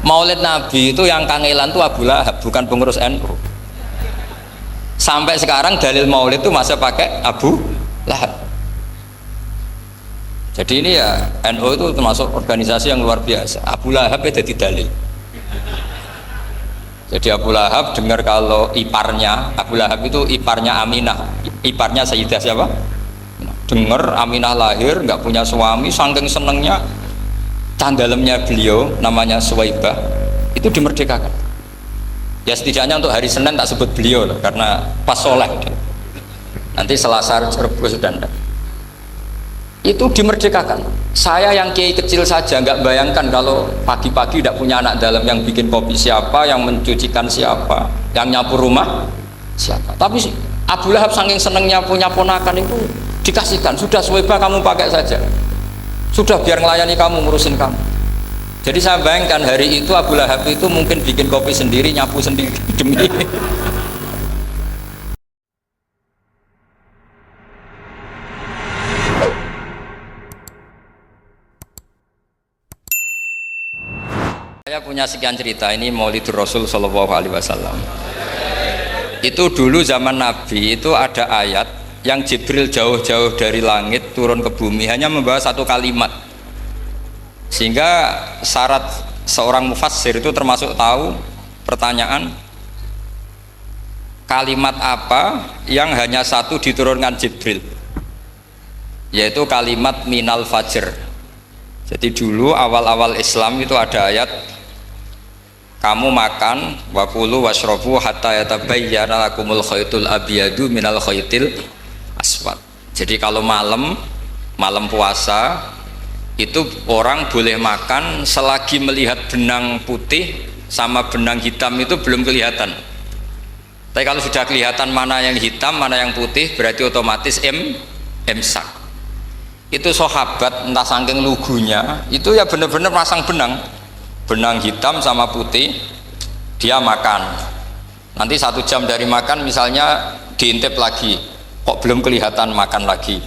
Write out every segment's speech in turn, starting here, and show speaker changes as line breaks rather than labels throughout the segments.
Maulid Nabi itu yang kangelan tuh Abu Lahab, bukan pengurus NU. Sampai sekarang dalil maulid itu masih pakai Abu Lahab. Jadi ini ya NU itu termasuk organisasi yang luar biasa. Abu Lahab ya jadi dalil. Jadi Abu Lahab dengar kalau iparnya, Abu Lahab itu iparnya Aminah, iparnya Sayyidah siapa? Dengar Aminah lahir nggak punya suami, saking senengnya candalemnya beliau namanya Suwaibah itu dimerdekakan. Ya setidaknya untuk hari Senin tak sebut beliau loh, karena pas soleh. Nanti Selasa Rabu sudah enggak. Itu dimerdekakan. Saya yang kiai kecil saja nggak bayangkan kalau pagi-pagi tidak punya anak dalam, yang bikin kopi siapa, yang mencucikan siapa, yang nyapu rumah siapa. Tapi Abu Lahab saking senengnya punya ponakan itu dikasihkan, sudah Suwaibah kamu pakai saja, sudah biar melayani kamu, ngurusin kamu. Jadi saya bayangkan hari itu Abu Lahab itu mungkin bikin kopi sendiri, nyapu sendiri demi saya punya sekian cerita. Ini Maulidur Rasul Shallallahu Alaihi Wasallam. Itu dulu zaman Nabi itu ada ayat yang Jibril jauh-jauh dari langit turun ke bumi hanya membawa satu kalimat, sehingga syarat seorang mufassir itu termasuk tahu pertanyaan kalimat apa yang hanya satu diturunkan Jibril, yaitu kalimat minal fajr. Jadi dulu awal-awal Islam itu ada ayat kamu makan wakulu washrobu hatta yatabayyana lakumul khaytul abyadu minal khaytil aswad. Jadi kalau malam puasa itu orang boleh makan selagi melihat benang putih sama benang hitam itu belum kelihatan. Tapi kalau sudah kelihatan mana yang hitam mana yang putih berarti otomatis imsak. Itu sahabat entah saking lugunya itu ya benar-benar pasang benang hitam sama putih, dia makan. Nanti 1 jam dari makan misalnya diintip lagi, kok belum kelihatan, makan lagi.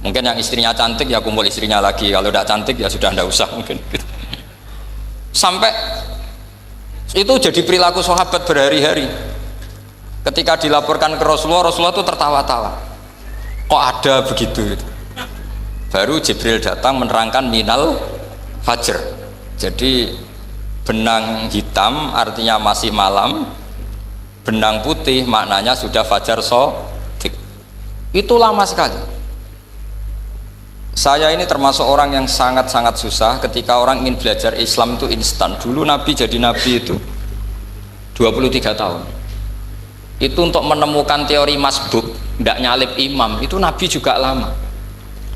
Mungkin yang istrinya cantik ya kumpul istrinya lagi, kalau tidak cantik ya sudah tidak usah mungkin. Sampai itu jadi perilaku sahabat berhari-hari. Ketika dilaporkan ke Rasulullah, Rasulullah itu tertawa-tawa. Kok ada begitu? Baru Jibril datang menerangkan minal fajr. Jadi benang hitam artinya masih malam, benang putih maknanya sudah fajar shadiq. Itu lama sekali. Saya ini termasuk orang yang sangat-sangat susah ketika orang ingin belajar Islam itu instan. Dulu Nabi jadi Nabi itu 23 tahun. Itu untuk menemukan teori masbuk, tidak nyalip imam, itu Nabi juga lama.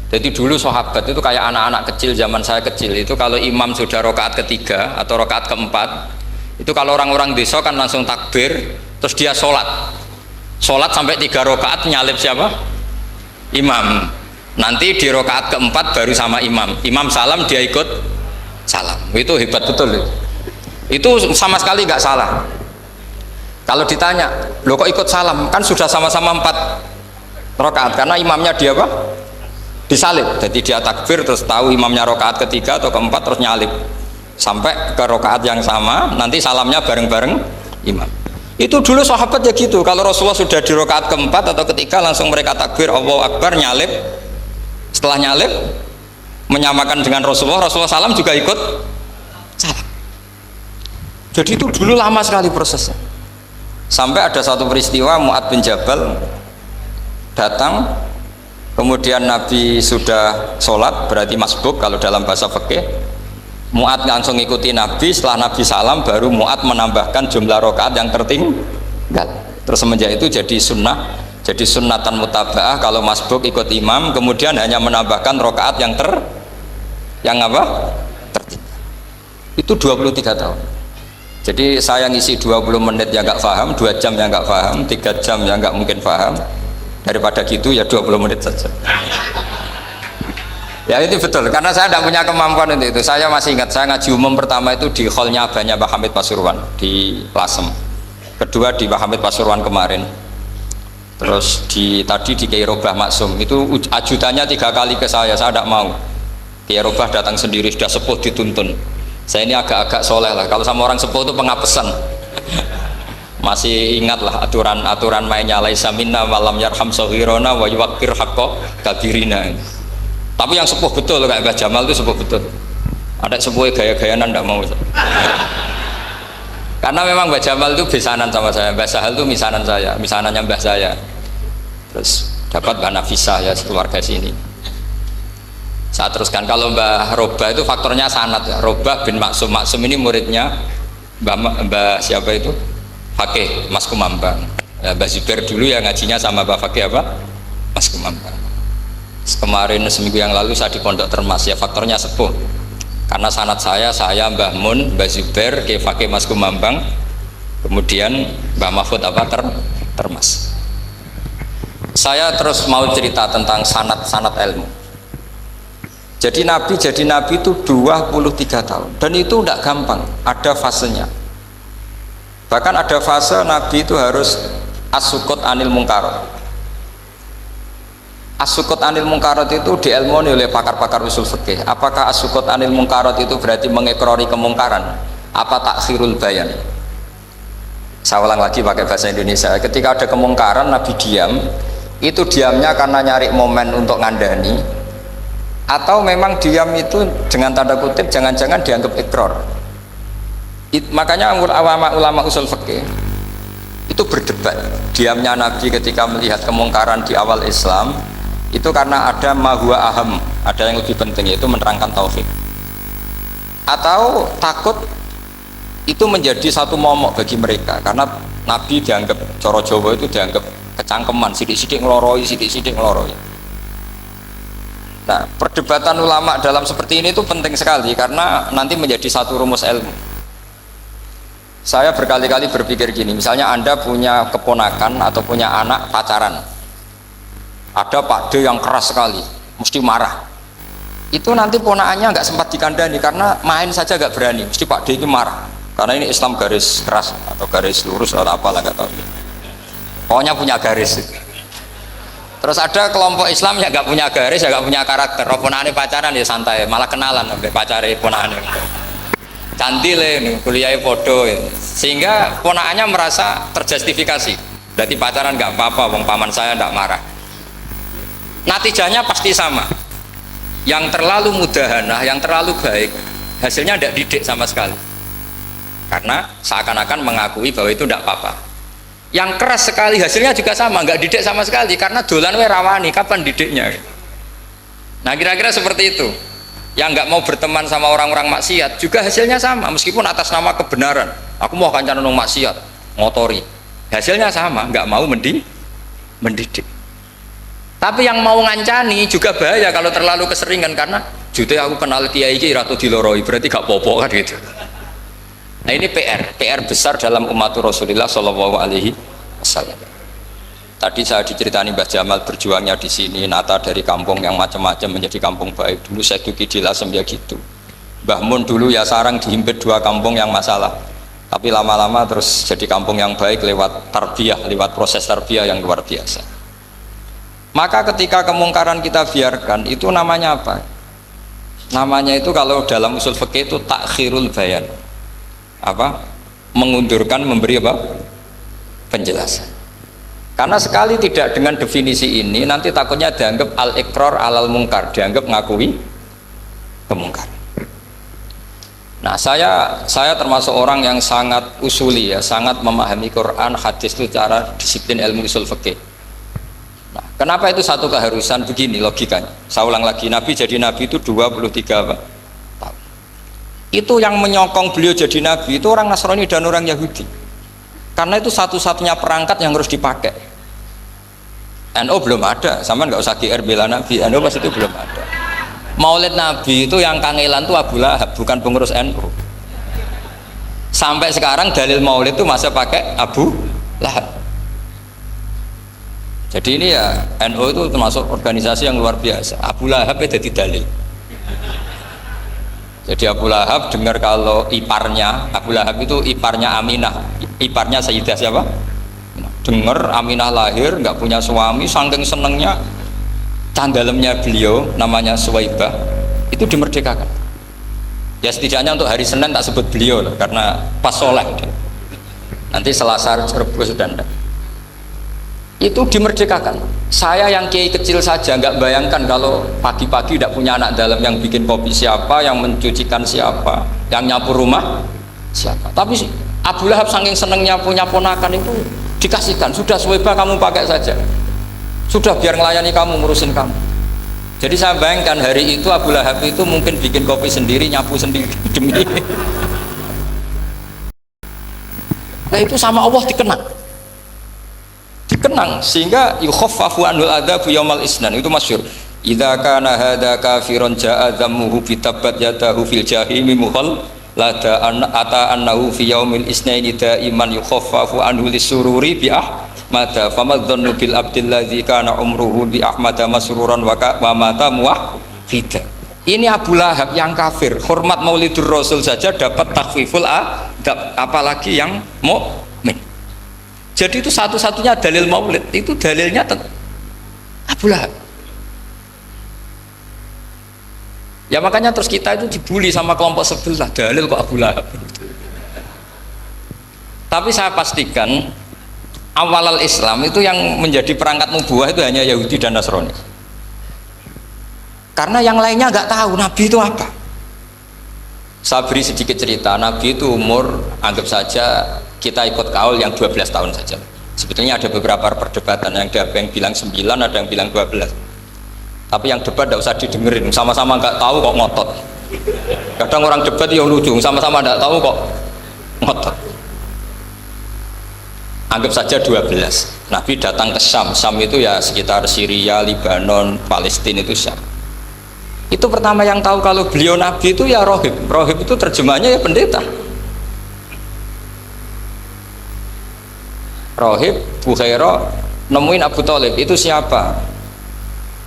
Jadi dulu sahabat itu kayak anak-anak kecil zaman saya kecil itu, kalau imam sudah rokaat ketiga atau rokaat keempat itu kalau orang-orang desa kan langsung takbir, terus dia sholat sampai 3 rokaat nyalip siapa? Imam. Nanti di rokaat keempat baru sama imam salam dia ikut salam. Itu hebat betul itu sama sekali nggak salah. Kalau ditanya lo kok ikut salam, kan sudah sama-sama 4 rokaat karena imamnya dia apa? Disalib. Jadi dia takbir terus tahu imamnya rokaat ketiga atau keempat terus nyalip sampai ke rokaat yang sama, nanti salamnya bareng-bareng imam. Itu dulu sahabat ya gitu, kalau Rasulullah sudah di rokaat keempat atau ketiga langsung mereka takbir Allahu Akbar, nyalip. Setelah nyalip menyamakan dengan Rasulullah salam juga ikut salam. Jadi itu dulu lama sekali prosesnya. Sampai ada satu peristiwa Mu'ad bin Jabal datang, kemudian Nabi sudah sholat, berarti masbuk kalau dalam bahasa fikih. Mu'ad langsung ikuti Nabi, setelah Nabi salam baru Mu'ad menambahkan jumlah rokaat yang tertinggal. Terus semenjak itu jadi sunnah, jadi sunnatan mutaba'ah kalau masbuk ikut imam, kemudian hanya menambahkan rokaat yang tertinggal. Itu 23 tahun. Jadi saya ngisi 20 menit yang nggak paham, 2 jam yang nggak paham, 3 jam yang nggak mungkin paham. Daripada gitu ya 20 menit saja. Ya itu betul, karena saya tidak punya kemampuan untuk itu. Saya masih ingat, saya ngaji umum pertama itu di hallnya abahnya Pak Hamid Pasuruan di Lasem. Kedua di Pak Hamid Pasuruan kemarin. Terus tadi di Kiai Robah Maksum, itu ajudannya 3 kali ke saya tidak mau. Kiai Robah datang sendiri, sudah sepuh dituntun. Saya ini agak-agak soleh lah. Kalau sama orang sepuh itu pengapesan. Masih ingat lah aturan mainnya laisa minna walam yarham saghirona wa yuwaqqir haqqa kabirina. Tapi yang sepuh betul kayak Mbah Jamal itu sepuh betul. Ada sepuh gaya-gayanan ndak mau. Karena memang Mbah Jamal itu besanan sama saya. Mbah Sahal itu misanan saya, misanannya Mbah saya. Terus dapat Mbah Nafisah ya keluarga sini. Saya teruskan, kalau Mbah Robah itu faktornya sanad ya. Robah bin Maksum, Maksum ini muridnya Mbah siapa itu? Fakih Mas Kumambang ya, Mbah Zubair dulu ya ngajinya sama Mbah Fakih apa? Mas Kumambang. Kemarin seminggu yang lalu saya di Pondok Termas ya, faktornya sepuh karena sanad saya Mbah Mun, Mbah Zubair, Kiai Fakih Mas Kumambang, kemudian Mbah Mahfud apa? Termas. Saya terus mau cerita tentang sanad ilmu. Jadi Nabi itu 23 tahun dan itu tidak gampang, ada fasenya. Bahkan ada fase Nabi itu harus as-sukut anil mungkarat. As-sukut anil mungkarat itu diilmoni oleh pakar-pakar usul fikih. Apakah as-sukut anil mungkarat itu berarti mengikrori kemungkaran? Apa takhirul bayan? Saya ulang lagi pakai bahasa Indonesia. Ketika ada kemungkaran Nabi diam, itu diamnya karena nyari momen untuk ngandani, atau memang diam itu dengan tanda kutip jangan-jangan dianggap ikrar. Makanya ulama usul fikih itu berdebat. Diamnya Nabi ketika melihat kemungkaran di awal Islam itu karena ada mahwa aham, ada yang lebih penting yaitu menerangkan tauhid, atau takut itu menjadi satu momok bagi mereka karena Nabi dianggap coro Jawa itu dianggap kecangkeman, sidik-sidik ngeloroi, sidik-sidik ngeloroi. Nah, perdebatan ulama dalam seperti ini itu penting sekali karena nanti menjadi satu rumus ilmu. Saya berkali-kali berpikir gini, misalnya Anda punya keponakan atau punya anak pacaran, ada Pak D yang keras sekali, mesti marah. Itu nanti ponakannya nggak sempat dikandani karena main saja nggak berani, mesti Pak D ini marah. Karena ini Islam garis keras atau garis lurus atau apalah nggak tahu. Pokoknya punya garis. Terus ada kelompok Islam yang nggak punya garis, ya nggak punya karakter. Ponakane pacaran ya santai, malah kenalan sampai pacare ponakane. Cantik nih, kuliahnya podo, ya. Sehingga ponakannya merasa terjustifikasi. Berarti pacaran nggak apa-apa, wong paman saya nggak marah. Natijahnya pasti sama. Yang terlalu mudahanah, yang terlalu baik, hasilnya tidak didik sama sekali. Karena seakan-akan mengakui bahwa itu tidak apa-apa. Yang keras sekali hasilnya juga sama, nggak didik sama sekali karena dolan we rawani, kapan didiknya? Nah kira-kira seperti itu. Yang nggak mau berteman sama orang-orang maksiat juga hasilnya sama, meskipun atas nama kebenaran. Aku mau kancanan nong maksiat, ngotori, hasilnya sama, nggak mau mendidik. Tapi yang mau ngancani juga bahaya kalau terlalu keseringan karena jute aku kenal kiai iki ratu diloroi, berarti gak popo kan gitu. Nah ini PR besar dalam umat Rasulullah Shallallahu Alaihi Wasallam. Tadi saya diceritani Mbah Jamal berjuangnya di sini, nata dari kampung yang macam-macam menjadi kampung baik. Dulu saya duki di Lasem ya gitu. Mbah Mun dulu ya sarang dihimpit 2 kampung yang masalah. Tapi lama-lama terus jadi kampung yang baik lewat tarbiyah, lewat proses tarbiyah yang luar biasa. Maka ketika kemungkaran kita biarkan, itu namanya apa? Namanya itu kalau dalam usul fikih itu takhirul bayan. Apa? Mengundurkan, memberi apa? Penjelasan. Karena sekali tidak dengan definisi ini, nanti takutnya dianggap al-iqrar alal mungkar, dianggap ngakui kemungkaran. Nah, saya termasuk orang yang sangat usuli ya, sangat memahami Quran, hadis itu cara disiplin ilmu usul fikih. Nah, kenapa itu satu keharusan? Begini logikanya. Saya ulang lagi, Nabi jadi Nabi itu 23 apa? Itu yang menyokong beliau jadi nabi itu orang Nasrani dan orang Yahudi, karena itu satu-satunya perangkat yang harus dipakai. NU belum ada, sama nggak usah GR bela nabi, NU pas itu belum ada. Maulid nabi itu yang kangelan tuh Abu Lahab, bukan pengurus NU. Sampai sekarang dalil maulid itu masih pakai Abu Lahab. Jadi ini ya NU itu termasuk organisasi yang luar biasa. Abu Lahab itu jadi dalil. Jadi Abu Lahab dengar kalau iparnya, Abu Lahab itu iparnya Aminah, iparnya Sayyidah siapa? Dengar Aminah lahir nggak punya suami, saking senengnya candalemnya beliau namanya Suwaibah itu dimerdekakan. Ya setidaknya untuk hari Senin tak sebut beliau lah, karena pas soleh. Nanti Selasa Rabu sudah enggak. Itu dimerdekakan. Saya yang kiai kecil saja nggak bayangkan kalau pagi-pagi tidak punya anak dalam, yang bikin kopi siapa, yang mencucikan siapa, yang nyapu rumah siapa. Tapi Abu Lahab saking senengnya punya ponakan itu dikasihkan, sudah Suwaibah kamu pakai saja, sudah biar melayani kamu, ngurusin kamu. Jadi saya bayangkan hari itu Abu Lahab itu mungkin bikin kopi sendiri, nyapu sendiri demi. Nah itu sama Allah dikenang sehingga yukhaffafu anhul adzabu yaumal isnan. Itu masyhur. Idza kana hadza kafiron jaa dhammuhu bi tabbat yadahu fil jahimi mukhal lada ata annahu fi yaumil isnaini daiman yukhaffafu anhu lisururi bi mata famadzannu bil abdilladzi kana umruhu bi ahmada masruran wa mata muwahhida. Ini Abu Lahab yang kafir, hormat Maulidur Rasul saja dapat takhfiful adab, apalagi yang mukmin. Jadi itu satu-satunya dalil maulid, itu dalilnya Abu Lahab. Ya makanya terus kita itu dibully sama kelompok sebelah, dalil kok Abu Lahab. Tapi saya pastikan awal Islam itu yang menjadi perangkat nubuah itu hanya Yahudi dan Nasrani, karena yang lainnya nggak tahu Nabi itu apa. Saya beri sedikit cerita. Nabi itu umur, anggap saja kita ikut kaul yang 12 tahun saja. Sebetulnya ada beberapa perdebatan, yang ada yang bilang 9, ada yang bilang 12. Tapi yang debat tidak usah didengerin, sama-sama nggak tahu kok ngotot. Kadang orang debat yang lucu, sama-sama nggak tahu kok ngotot. Anggap saja 12. Nabi datang ke Syam. Syam itu ya sekitar Syria, Lebanon, Palestina, itu Syam. Itu pertama yang tahu kalau beliau Nabi itu ya rohib. Rohib itu terjemahnya ya pendeta. Rohib, Bukhairah nemuin Abu Thalib, itu siapa?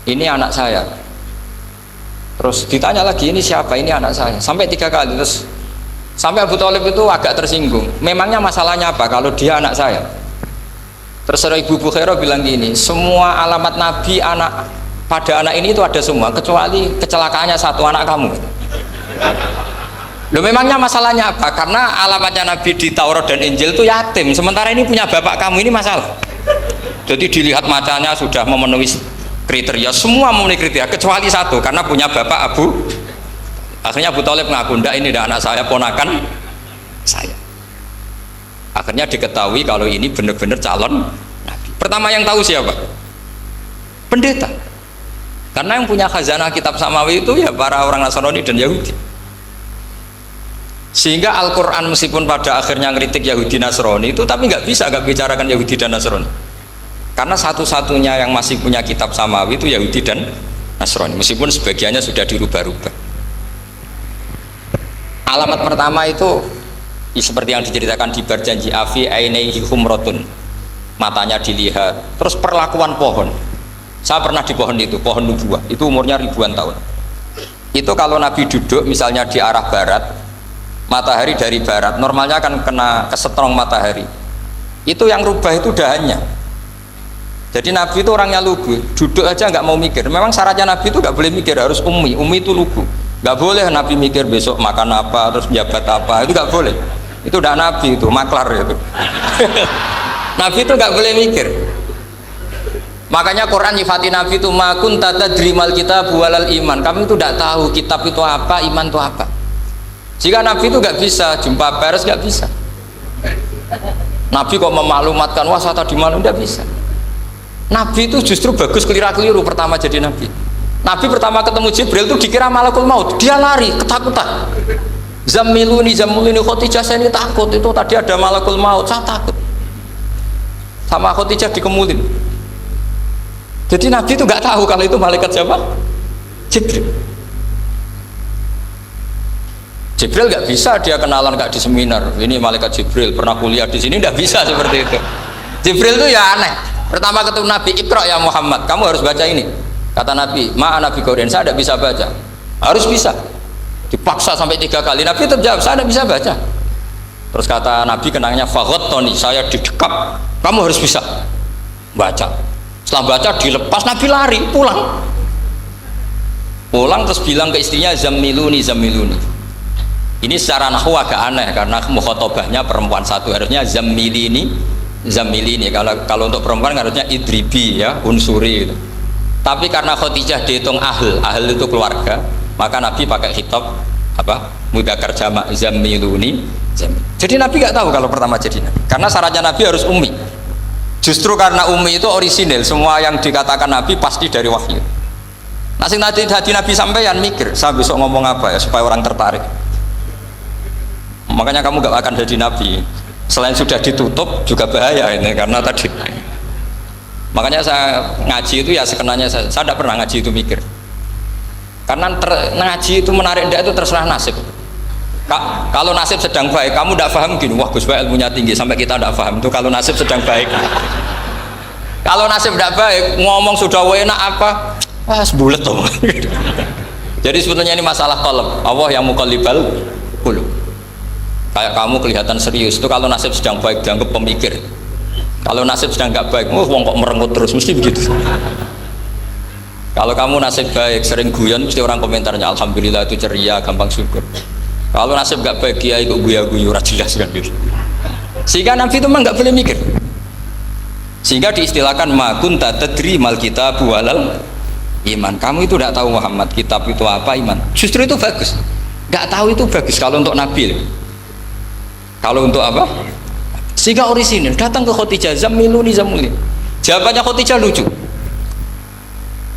Ini anak saya. Terus ditanya lagi, ini siapa? Ini anak saya. Sampai 3 kali. Terus sampai Abu Thalib itu agak tersinggung. Memangnya masalahnya apa kalau dia anak saya? Terus Ibu Bukhairah bilang gini, semua alamat Nabi pada anak ini itu ada semua, kecuali kecelakaannya satu, anak kamu. Loh, memangnya masalahnya apa? Karena alamatnya Nabi di Taurat dan Injil itu yatim, sementara ini punya bapak kamu, ini masalah. Jadi dilihat macanya sudah memenuhi kriteria, semua memenuhi kriteria kecuali satu, karena punya bapak Abu. Akhirnya Abu Thalib ngaku, enggak, ini tidak anak saya, ponakan saya. Akhirnya diketahui kalau ini benar-benar calon Nabi. Pertama yang tahu siapa? Pendeta. Karena yang punya khazanah kitab samawi itu ya para orang Nasrani dan Yahudi. Sehingga Al-Quran meskipun pada akhirnya ngeritik Yahudi Nasrani itu, tapi nggak bisa nggak bicarakan Yahudi dan Nasrani. Karena satu-satunya yang masih punya kitab samawi itu Yahudi dan Nasrani, meskipun sebagiannya sudah dirubah-rubah. Alamat pertama itu seperti yang diceritakan di Berjanji, afi ainaihi humrotun, matanya dilihat. Terus perlakuan pohon, saya pernah di pohon itu, pohon nubuah, itu umurnya ribuan tahun. Itu kalau Nabi duduk misalnya di arah barat, matahari dari barat, normalnya akan kena kesetrong matahari. Itu yang rubah itu dahannya. Jadi Nabi itu orangnya lugu, duduk aja nggak mau mikir. Memang syaratnya Nabi itu nggak boleh mikir, harus ummi itu lugu. Nggak boleh Nabi mikir besok makan apa, terus jabat apa, itu nggak boleh. Itu udah Nabi, itu maklar itu. Nabi itu nggak boleh mikir. Makanya Quran nyifati Nabi itu makun tata drimal kitab walal iman. Kami itu tidak tahu kitab itu apa, iman itu apa. Jika Nabi itu nggak bisa jumpa pers, nggak bisa. Nabi kok memaklumatkan, wah saya tadi malam, nggak bisa. Nabi itu justru bagus keliru pertama jadi Nabi. Nabi pertama ketemu Jibril itu dikira malakul maut, dia lari ketakutan. Zamiluni Khotijah, saya ini takut, itu tadi ada malakul maut, saya takut. Sama Khotijah dikemulin. Jadi Nabi itu nggak tahu kalau itu malaikat siapa? Jibril. Jibril nggak bisa dia kenalan nggak di seminar. Ini malaikat Jibril pernah kuliah di sini, nggak bisa seperti itu. Jibril itu ya aneh. Pertama ketemu Nabi, Iqra ya Muhammad, kamu harus baca ini. Kata Nabi, ma'a Nabi Qaudin, saya tidak bisa baca. Harus bisa. Dipaksa sampai 3 kali, Nabi tetap jawab, saya tidak bisa baca. Terus kata Nabi kenangnya, Tony, saya didekap, kamu harus bisa baca. Setelah baca dilepas, Nabi lari pulang terus bilang ke istrinya, zamiluni. Ini secara nahwu agak aneh karena mukhatabahnya perempuan satu, harusnya zamilini. Kalau untuk perempuan harusnya idribi ya, unsuri gitu. Tapi karena Khadijah dihitung ahl itu keluarga, maka Nabi pakai khitab apa? Mudzakkar jamak zamiluni. Jadi Nabi nggak tahu kalau pertama jadi Nabi. Karena syaratnya Nabi harus ummi. Justru karena ummi itu orisinil, semua yang dikatakan Nabi pasti dari wahyu. Nasi nanti hati Nabi sampeyan mikir, saya besok ngomong apa ya supaya orang tertarik. Makanya kamu gak akan jadi Nabi. Selain sudah ditutup juga bahaya ini karena tadi. Makanya saya ngaji itu ya sekenanya saya tidak pernah ngaji itu mikir. Karena ngaji itu menarik dia itu terserah nasib. Kalau nasib sedang baik, kamu tidak paham gini, wah Gus Baik ilmunya tinggi sampai kita tidak paham itu kalau nasib sedang baik. Kalau nasib tidak baik, ngomong sudah enak apa? Wah sebulet tuh. Jadi sebetulnya ini masalah qalb. Allah yang muqallibal qulub. Kayak kamu kelihatan serius itu kalau nasib sedang baik dianggap pemikir. Kalau nasib sedang nggak baik, wong kok merengut terus, mesti begitu. Kalau kamu nasib baik, sering guyon, mesti orang komentarnya alhamdulillah itu ceria, gampang syukur. Kalau nasib nggak baik, kiai kok guya-guyu, jelas kan gitu. Sehingga Nabi itu memang nggak boleh mikir. Sehingga diistilahkan ma kunta tadri mal kitab walal iman. Kamu itu tidak tahu Muhammad, kitab itu apa, iman. Justru itu bagus. Nggak tahu itu bagus kalau untuk Nabi. Kalau untuk apa? Sehingga orisinil datang ke Khadijah, zamiluni. Jawabannya Khadijah lucu.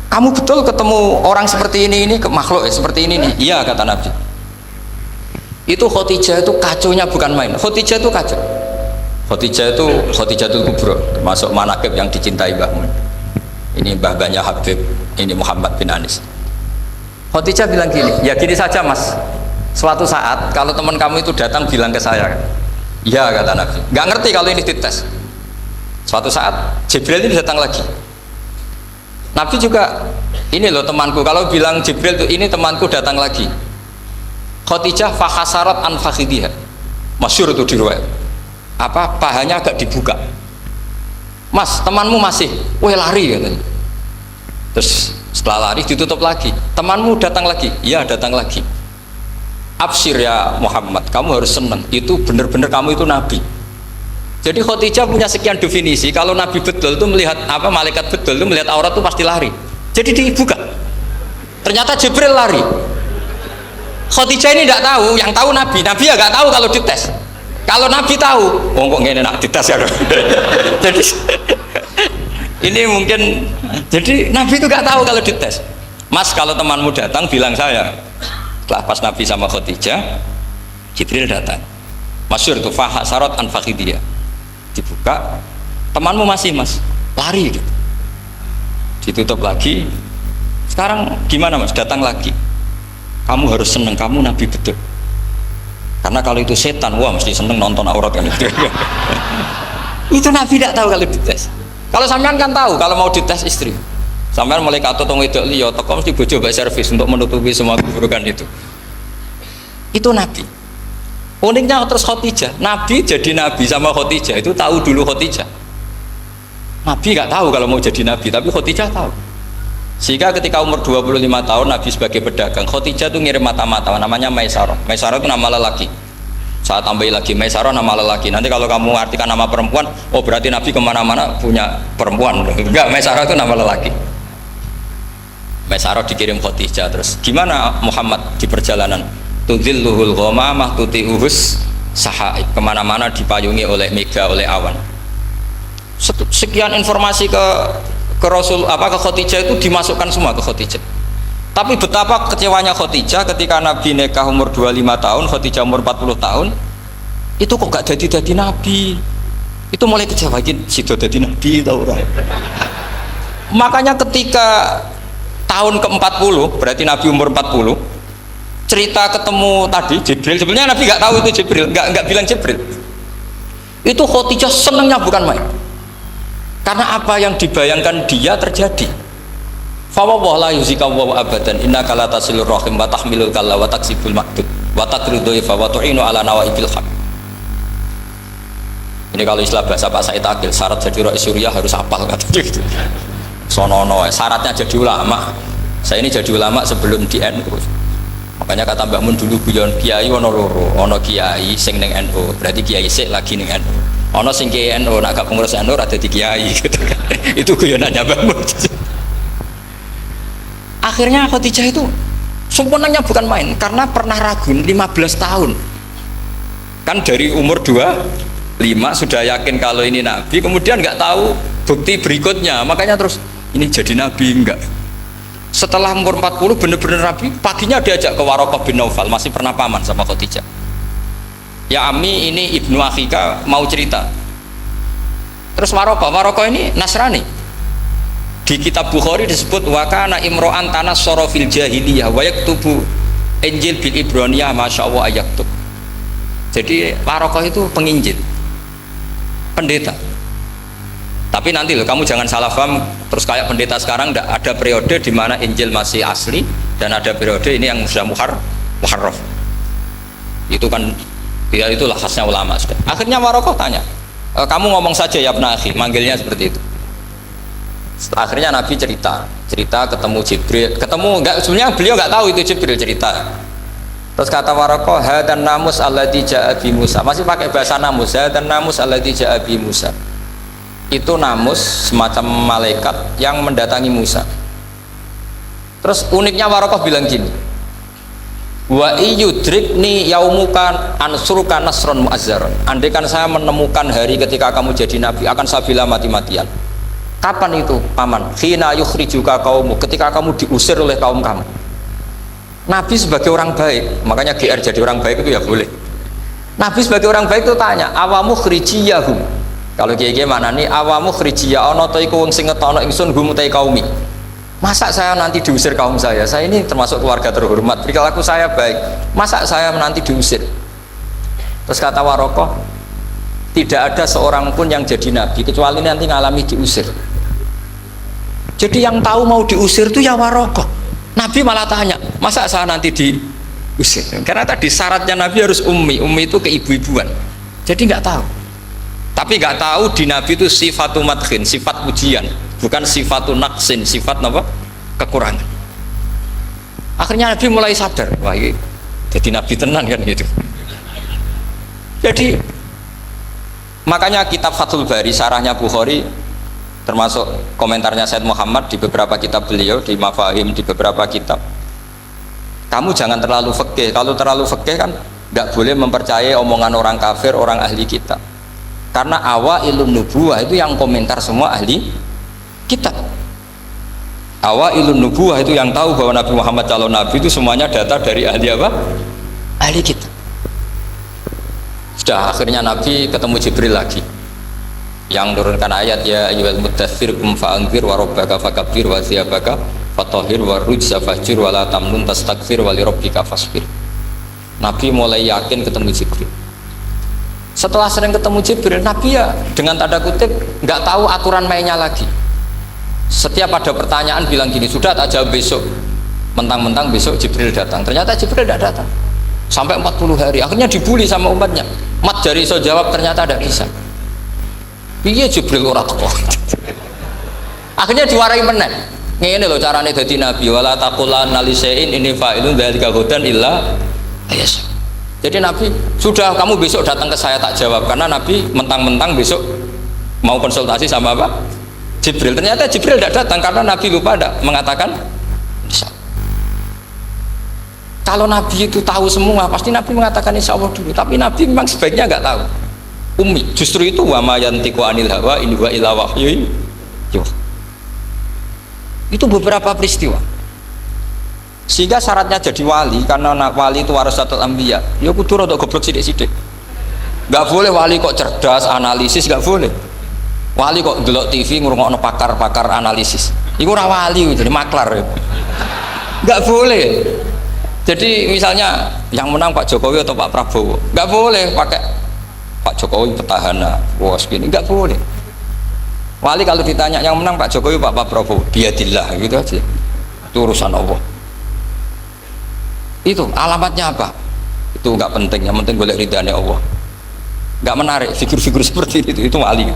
Kamu betul ketemu orang seperti ini ke makhluk seperti ini nih? Iya kata Nabi. Itu Khadijah itu kacaunya bukan main. Khadijah itu kacau. Khadijah itu kubro, termasuk manaqib yang dicintai Mbah Mun. Ini mbah-mbahnya Habib, ini Muhammad bin Anis. Khadijah bilang gini, ya gini saja mas. Suatu saat kalau teman kamu itu datang bilang ke saya, ya kata Nabi, nggak ngerti kalau ini dites. Suatu saat Jibril ini datang lagi. Nabi juga, ini loh temanku, kalau bilang Jibril itu ini temanku datang lagi. Khadijah fakhasarat an fakhidiha, masyhur itu di riwayat. Apa pahanya agak dibuka. Mas temanmu masih, weh lari katanya. Terus setelah lari ditutup lagi. Temanmu datang lagi, iya datang lagi. Absyir ya Muhammad, kamu harus senang. Itu benar-benar kamu itu Nabi. Jadi Khadijah punya sekian definisi. Kalau Nabi betul itu melihat apa, malaikat betul itu melihat aurat itu pasti lari. Jadi dibuka. Ternyata Jibril lari. Khadijah ini tidak tahu, yang tahu Nabi. Nabi ya nggak tahu kalau dites. Kalau Nabi tahu, oh kok ngene nak dites ya. Jadi ini mungkin, jadi Nabi itu nggak tahu kalau dites. Mas kalau temanmu datang bilang saya. Setelah pas Nabi sama Khadijah, Jibril datang. Masyhur itu fahasarat an fakhidiyah. Dibuka, temanmu masih mas, lari gitu. Ditutup lagi. Sekarang gimana mas? Datang lagi. Kamu harus seneng, kamu Nabi betul. Karena kalau itu setan, wah mesti seneng nonton aurat kan itu. Itu Nabi tidak tahu kalau dites. Kalau sampean kan tahu kalau mau dites istri. Sampai mulai kata tong itu liyo toko mesti bojo baik servis untuk menutupi semua keburukan itu. Itu Nabi. Uniknya terus Khadijah, Nabi jadi Nabi sama Khadijah itu tahu dulu Khadijah. Nabi nggak tahu kalau mau jadi Nabi, tapi Khadijah tahu. Sehingga ketika umur 25 tahun Nabi sebagai pedagang, Khadijah itu ngirim mata-mata namanya Maisarah. Maisarah itu nama lelaki. Saya tambahin lagi Maisarah nama lelaki. Nanti kalau kamu artikan nama perempuan, oh berarti Nabi kemana-mana punya perempuan. Enggak, Maisarah itu nama lelaki. Maisarah dikirim Khadijah. Terus gimana Muhammad di perjalanan? Tudhilluhul ghamamah tuti'uhus sahaib, kemana-mana dipayungi oleh mega, oleh awan. Sekian informasi ke Rasul ke Khadijah itu dimasukkan semua ke Khadijah. Tapi betapa kecewanya Khadijah ketika Nabi nikah umur 25 tahun, Khadijah umur 40 tahun. Itu kok gak jadi Nabi. Itu mulai kecewa sido jadi Nabi tahu orang. Makanya ketika tahun ke-40, berarti Nabi umur 40, cerita ketemu tadi Jibril, sebenarnya Nabi nggak tahu itu Jibril, nggak bilang Jibril. Itu Khadijah senangnya bukan main. Karena apa yang dibayangkan dia terjadi. Fa wa la yuzika wa abadan innaka la tasilur rahim wa tahmilul kalla wa taksibul maqdud wa taqridu fa wa tu'inu ala nawaibil haq. Ini kalau istilah bahasa Pak Said Akil, syarat jadi rais Suriah harus hafal katanya gitu. Sonono syaratnya jadi ulama. Saya ini jadi ulama sebelum di NU. Makanya kata Mbah Mun dulu guyon kiai ono loro, ono kiai sing ning NU, berarti kiai sik lagi ning NU. Ono sing kiai NU nak gak pengurus NU ora dadi kiai gitu kan. Itu guyonannya Mbah Mun. Akhirnya Khadijah itu sempurnanya bukan main karena pernah ragu 15 tahun. Kan dari umur 25 sudah yakin kalau ini nabi, kemudian nggak tahu bukti berikutnya, makanya terus ini jadi nabi enggak. Setelah umur 40 bener-bener nabi, paginya diajak ke Waraqah bin Naufal, masih pernah paman sama Khadijah. Ya Ami, ini ibnu Akhika mau cerita. Terus Waraqah ini Nasrani. Di kitab Bukhari disebut wakana imro'an tanas sorofil jahiliyah wa yaktubu Injil bil Ibroniyah masyaallah ayaktub. Jadi Waraqah itu penginjil, pendeta. Tapi nanti loh, kamu jangan salah paham terus kayak pendeta sekarang. Ada periode di mana Injil masih asli dan ada periode ini yang sudah muharraf. Itu kan ya itulah khasnya ulama sudah. Akhirnya Waraqah tanya, kamu ngomong saja ya Ibnu Akhi, manggilnya seperti itu. Akhirnya Nabi cerita ketemu Jibril, sebenarnya beliau nggak tahu itu Jibril cerita. Terus kata Waraqah, hadan namus alladzi ja'a bi Musa, masih pakai bahasa namus, hadan namus alladzi ja'a bi Musa. Itu namus semacam malaikat yang mendatangi Musa. Terus uniknya Waraqah bilang gini, wa iyudrikni yaumuka ansuruka nasron mu'azzaron. Andaikan saya menemukan hari ketika kamu jadi nabi, akan saya bela mati-matian. Kapan itu paman? Khina yukhrijuka kaumu, ketika kamu diusir oleh kaum kamu. Nabi sebagai orang baik, makanya GR jadi orang baik itu ya boleh. Nabi sebagai orang baik itu tanya, awamu khrijiyahum. Kalau kiai mana nih, awamu khrijiyah ana ta iku wong sing ngetokno ingsun hum ta kaumi. Masa saya nanti diusir kaum saya? Saya ini termasuk keluarga terhormat, perilaku saya baik. Masa saya nanti diusir? Terus kata Waraqah, tidak ada seorang pun yang jadi nabi kecuali nanti ngalami diusir. Jadi yang tahu mau diusir itu ya Waraqah. Nabi malah tanya, masa saya nanti diusir? Karena tadi syaratnya Nabi harus ummi itu keibu-ibuan. Jadi nggak tahu. Tapi nggak tahu di Nabi itu sifatu madkhin, sifat pujian, bukan sifatu naqsin, sifat apa? Kekurangan. Akhirnya Nabi mulai sadar, wah ini jadi Nabi tenan kan gitu. Jadi makanya kitab Fathul Bari, syarahnya Bukhari, termasuk komentarnya Said Muhammad di beberapa kitab beliau, di Mafahim, di beberapa kitab. Kamu jangan terlalu fikih. Kalau terlalu fikih kan nggak boleh mempercayai omongan orang kafir, orang ahli kitab. Karena awailun nubuwah itu yang komentar semua ahli kitab. Awailun nubuwah itu yang tahu bahwa Nabi Muhammad calon nabi itu semuanya data dari ahli apa? Ahli kitab. Sudah akhirnya Nabi ketemu Jibril lagi yang menurunkan ayat ya ayyuhal muddatsir qum fa'anzir wa rabbaka fakabbir wa thiyabaka fatahhir wa rujza fahjur wa la tamnun tastakfir wa li rabbika fasbir. Nabi mulai yakin ketemu Jibril. Setelah sering ketemu Jibril, Nabi ya dengan tanda kutip nggak tahu aturan mainnya lagi. Setiap ada pertanyaan bilang gini, sudah tak jawab besok. Mentang-mentang besok Jibril datang. Ternyata Jibril tidak datang sampai 40 hari. Akhirnya dibully sama umatnya. Mat jari iso jawab, ternyata ada bisa. Piye Jibril ora teko. Akhirnya diwarai meneh. Ngene lho carane dadi nabi, wala taqulanna li syai'in inni fa'ilun dzalika hudan illa ayas. Jadi Nabi, sudah kamu besok datang ke saya tak jawab, karena Nabi mentang-mentang besok mau konsultasi sama apa? Jibril. Ternyata Jibril tidak datang karena Nabi lupa tidak mengatakan insya Allah. Kalau Nabi itu tahu semua, pasti Nabi mengatakan insya Allah dulu. Tapi Nabi memang sebaiknya nggak tahu. Ummi, justru itu wa ma yantiqu anil hawa in huwa illa wahyun yuha. Itu beberapa peristiwa. Sehingga syaratnya jadi wali, karena wali itu warasatul anbiya, ya kudu rada goblok sithik-sithik. Nggak boleh wali kok cerdas, analisis, nggak boleh. Wali kok delok TV ngrungokno pakar-pakar analisis. Iku ora wali, jadi maklar. Nggak boleh. Jadi misalnya yang menang Pak Jokowi atau Pak Prabowo, nggak boleh pakai Pak Jokowi petahana, bos gini, nggak boleh. Wali kalau ditanya yang menang Pak Jokowi Pak Prabowo, biadillah gitu aja. Itu urusan Allah. Itu alamatnya apa? Itu nggak penting, yang penting boleh ridhanya Allah. Nggak menarik figur-figur seperti itu wali.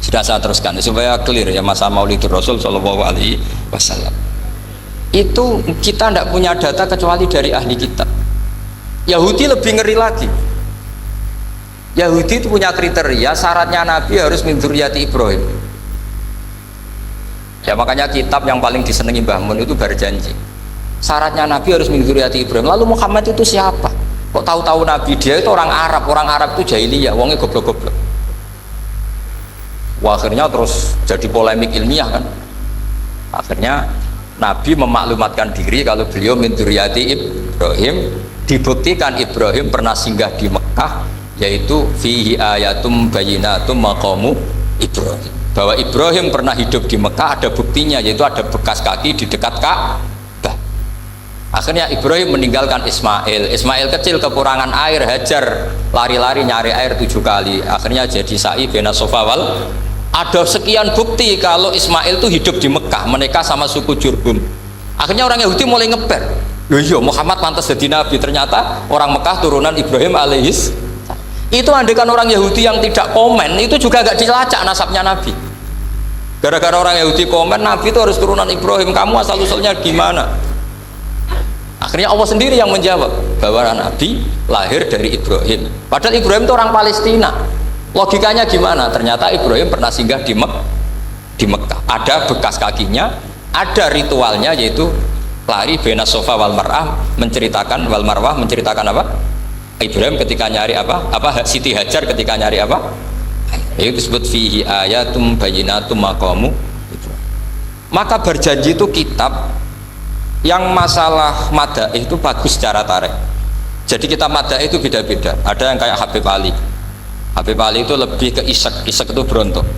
Sudah saya teruskan supaya clear ya masa Maulidur Rasul Shallallahu Alaihi Wasallam. Itu kita tidak punya data kecuali dari ahli kitab. Yahudi lebih ngeri lagi. Yahudi itu punya kriteria, syaratnya Nabi harus min dzurriyyati Ibrahim. Ya makanya kitab yang paling disenangi Mbah Mun itu Berjanji. Syaratnya Nabi harus min dzurriyyati Ibrahim. Lalu Muhammad itu siapa? Kok tahu-tahu Nabi? Dia itu orang Arab itu jahiliyah, wongnya goblok-goblok. Wah, akhirnya terus jadi polemik ilmiah kan. Akhirnya Nabi memaklumatkan diri kalau beliau min dzurriyyati Ibrahim. Dibuktikan Ibrahim pernah singgah di Mekah, yaitu fihi ayatum bayyinatum maqamu Ibrahim, bahwa Ibrahim pernah hidup di Mekah, ada buktinya, yaitu ada bekas kaki di dekat Ka'bah. Akhirnya Ibrahim meninggalkan Ismail kecil kekurangan air, Hajar lari-lari nyari air 7 kali, akhirnya jadi sa'i bena Safa wal. Ada sekian bukti kalau Ismail itu hidup di Mekah, menikah sama suku Jurhum. Akhirnya orang Yahudi mulai ngeper, iya Muhammad pantas jadi nabi, ternyata orang Mekah turunan Ibrahim alaihis. Itu andekan orang Yahudi yang tidak komen, itu juga gak dilacak nasabnya Nabi. Gara-gara orang Yahudi komen Nabi itu harus turunan Ibrahim, kamu asal usulnya gimana? Akhirnya Allah sendiri yang menjawab bahwa Nabi lahir dari Ibrahim. Padahal Ibrahim itu orang Palestina. Logikanya gimana? Ternyata Ibrahim pernah singgah di Mekah. Ada bekas kakinya, ada ritualnya, yaitu lari bena Safa wal Marwah, menceritakan wal Marwah, menceritakan apa? Ibrahim ketika nyari apa? Siti Hajar ketika nyari apa? Itu disebut fihi ayatum bayyinatum maqamu. Maka Berjanji itu kitab yang masalah madaih itu bagus secara tarikh. Jadi kitab madaih itu beda-beda. Ada yang kayak Habib Ali. Habib Ali itu lebih ke isek itu berontok.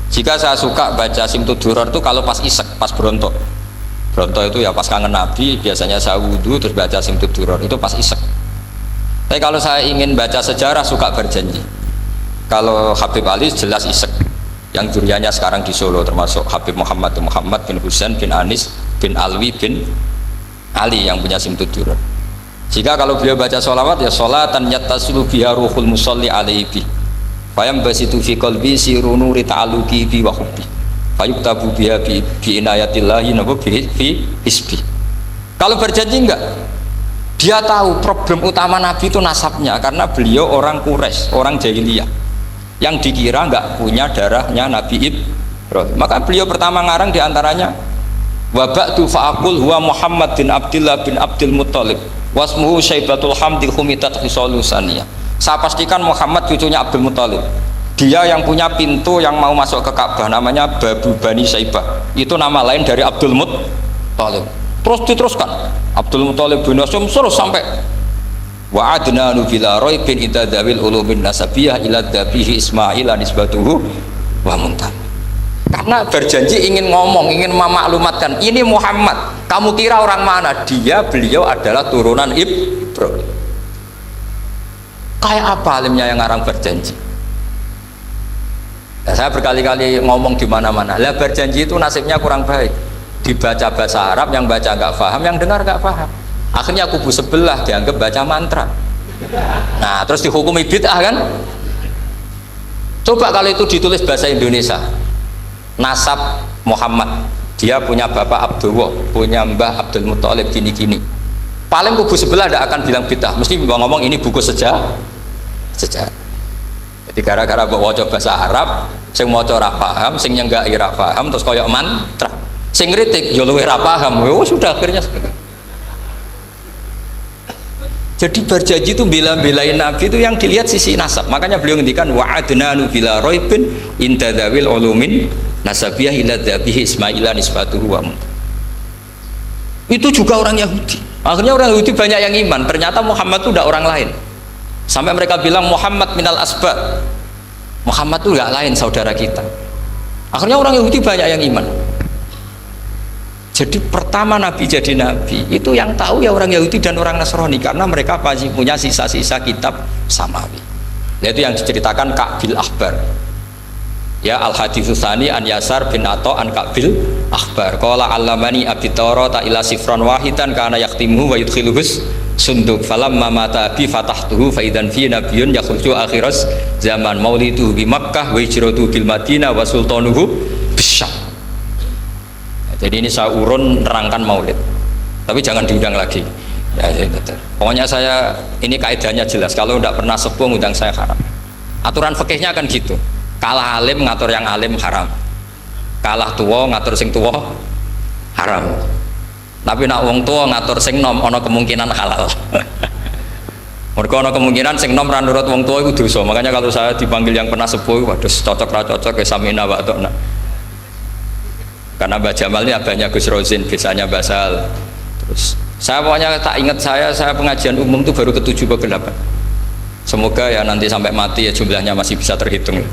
Jika saya suka baca Simtud Duror itu kalau pas isek, pas berontok. Berontok itu ya pas kangen Nabi, biasanya saya wudhu terus baca Simtud Duror, itu pas isek. Tapi kalau saya ingin baca sejarah suka Berjanji. Kalau Habib Ali jelas isek. Yang juriannya sekarang di Solo termasuk Habib Muhammad bin Husain bin Anis bin Alwi bin Ali yang punya Simtud Duror. Jika kalau beliau baca sholawat ya sholatan yattasulu biha ruhul musalli alaihi fayam basitu fi qalbi siru nuri ta'aluki bi wa hubbi fayuktabu biha bi inayatillahi nabu fi hisbi. Kalau Berjanji enggak, dia tahu problem utama Nabi itu nasabnya, karena beliau orang Quraisy, orang jahiliyah yang dikira enggak punya darahnya Nabi Ibrahim. Maka beliau pertama ngarang diantaranya wa ba'du fa'aqul huwa Muhammad bin Abdillah bin Abdul Muttalib wasmuhu Syaibatul Hamdil Khumitat Khisalusaniyah. Saya pastikan Muhammad cucunya Abdul Muttalib, dia yang punya pintu yang mau masuk ke Ka'bah, namanya Babu Bani Syaibah, itu nama lain dari Abdul Muttalib. Terus diteruskan Abdul Muttalib bin Hashim terus sampai wa adnanu bila raibin idza dawil ulumin nasabiyah ila dhabihi Ismail nisbatuhu wa muntan. Karena Berjanji ingin ngomong, ingin memaklumatkan ini Muhammad, kamu kira orang mana? Beliau adalah turunan Ibrahim. Kayak apa alimnya yang ngarang Berjanji? Nah, saya berkali-kali ngomong di mana-mana. Lah Berjanji itu nasibnya kurang baik. Dibaca bahasa Arab, yang baca nggak paham, yang dengar nggak paham. Akhirnya kubu sebelah dianggap baca mantra. Nah, terus dihukumi bid'ah kan? Coba kalau itu ditulis bahasa Indonesia. Nasab Muhammad, dia punya bapak Abdullah, punya mbah Abdul Muttalib gini-gini. Paling kubu sebelah tidak akan bilang bid'ah, mesti ngomong ini buku sejarah. Jadi gara-gara bawa bahasa Arab, sing maca ora paham, sing nyenggak ora paham, terus koyok mantra. Sing kritik yo luwih ora paham. Sudah akhirnya. Jadi Berjanji itu bela-belain Nabi itu yang dilihat sisi nasab. Makanya beliau ngendikan wa adnanu bila raibin inda dzawil ulumin nasabiyah ila dzabihi Ismaila nisbatuhu wa muntan. Itu juga orang Yahudi. Akhirnya orang Yahudi banyak yang iman. Ternyata Muhammad itu tidak orang lain. Sampai mereka bilang Muhammad minal asbab. Muhammad itu nggak lain saudara kita. Akhirnya orang Yahudi banyak yang iman. Jadi pertama Nabi jadi Nabi itu yang tahu ya orang Yahudi dan orang Nasrani, karena mereka pasti punya sisa-sisa kitab samawi. Itu yang diceritakan Ka'bil Akhbar. Ya al-haditsus tsani an Yasar bin Atha an Ka'bil Akhbar. Qala allamani abi Tawrata ila sifran wahidan kana yaktimuhu wa yudkhiluhus sunduk falamma mata bi fatahtuhu fa idan fi nabiyyun yakhruju akhiras zaman maulidu bi Makkah wa hijratu bil Madinah wa sultanuhu bisyam. Jadi ini saya urun nerangkan maulid. Tapi jangan diundang lagi. Ya, pokoknya saya ini kaidahnya jelas. Kalau tidak pernah sepuh ngundang saya haram. Aturan fikihnya kan gitu. Kalah alim ngatur yang alim haram. Kalah tua ngatur sing tua haram. Tapi nak wong tua ngatur sing nom ono kemungkinan halal. Mereka ono kemungkinan sing nom ra nurut wong tua itu dosa. Makanya kalau saya dipanggil yang pernah sepuh, waduh cocok ra cocok ya samina wa ta'na. Karena Mbak Jamal ini abahnya Gus Rozin, biasanya basal. Terus saya pokoknya tak ingat saya pengajian umum itu baru ke-7 ke 8. Semoga ya nanti sampai mati ya jumlahnya masih bisa terhitung.